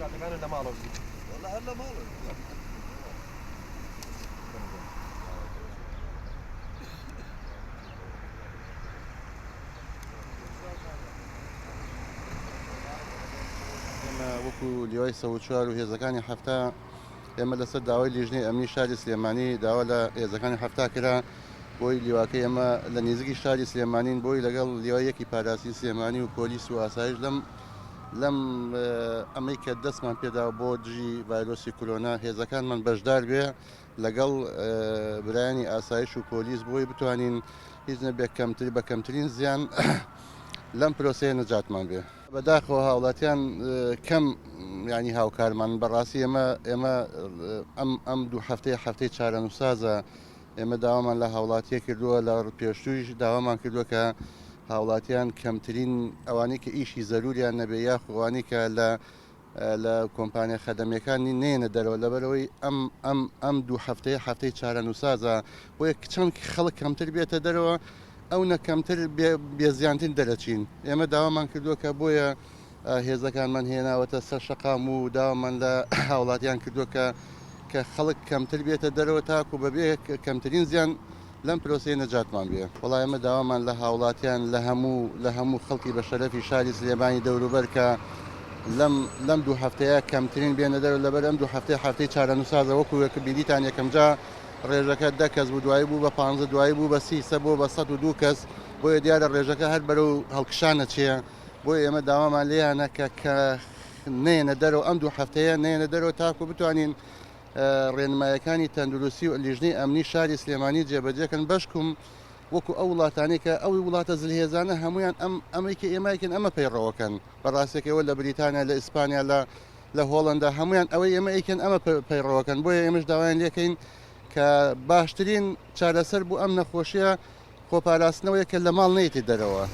کاتەکانت لە ماڵەوە والله هەر لە ماڵە وەکو لیوای 104 و هێزەکانی هەفتا ئێمە لەسەر داوای لیژنەی ئەمنی شاری سلێمانی داوا لە هێزەکانی هەفتا کرا بۆی لیواکەی ئێمە لە نزیکی شاری سلێمانین بۆی لەگەڵ لیوایەکی پاراسی سلێمانی و پۆلیس و ئاسایش لەم ئەمەی کە دەستمان پێدا بۆ دژی ڤایرۆسی کۆرۆنا هێزەکانمان بەشدار بێ لەگەڵ برایانی ئاسایش و پۆلیس بۆی بتوانین هیچ نەبێ بە کەمترین زیان لەم پرۆسەیە نەجاتمان بێ بەداخەوە هاوڵاتیان کەم ینی هاوکارمان بەڕاستی ئێمە ئەم دوو هەفتەی چارەنووسازە ئێمە داوامان لە هاوڵاتیە کردووە لە پێشتوویش داوامان کردووە کە هاوڵاتیان کەمترین ئەوانەی کە ئیشی زەروریان نەبێ یاخوانی کە لە کۆمپانیا خەدەمیەکانی نێنە دەرەوە لەبەرەوەی ئەم دوو هەفتەی چارەنووسازە بۆ چەند خەڵک کەمتر بێتە دەرەوە ئەو نەکەمتر بێزیانتر دەرەچین ئێمە داوامان کردووە کە بۆیە هێزەکانمان هێناوەتە سەر شەقام و داوامان لە هاوڵاتیان کردووە کە خەڵک کەمتر بێتە دەرەوە تاکو بەبێ کەمترین زیان لەم پرۆسەی نەجاتمان بێ وەڵای ئێمە داوامان لە هاوڵاتیان لە هەموو خەڵکی بە شەرەفی شاری سلێمانی دەوروبەر کە لەم دوو هەفتەیە کەمترین بێنە دەرەوە لەبەر ئەم دوو هەفتەی چارەنووسازە وەکو بیلیتان یەکەم جا ڕێژەکە 10 کەس بوو دوایی بوو بە 15 دوایی بوو بە 30 بۆ بە 102 کەس بۆیە دیارە ڕێژەکە هەر بەرەو هەڵکشانە چییە بۆی ئێمە داوامان لێیانە کە نێنە دەرەوە ئەم دوو هەفتەیە نێنە دەرەوە تاکو بتوانین ڕێنمایەکانی تەندروستی و لیژنەی ئەمنی شاری سلێمانی جێبەجێکن بەشکم وەکو ئەو وڵاتانێکە ئەوی وڵاتە زلهێزانە هەمویان ئەمریکا ئێماکن ئەمە پەیڕەوەکەن بەڕاستێکەوە لە بریتانیا لە ئیسپانیا لە هۆڵندا هەمویان ئەوەی ئێمە ئەیکن ئەمە پەیڕەوەکەن بۆیە ئێمەش داوایان لێکەین کە باشترین چارەسەر بوو ئەم نەخۆشیە خۆپاراستنەوەیە کە لە ماڵ نەیتی دەرەوە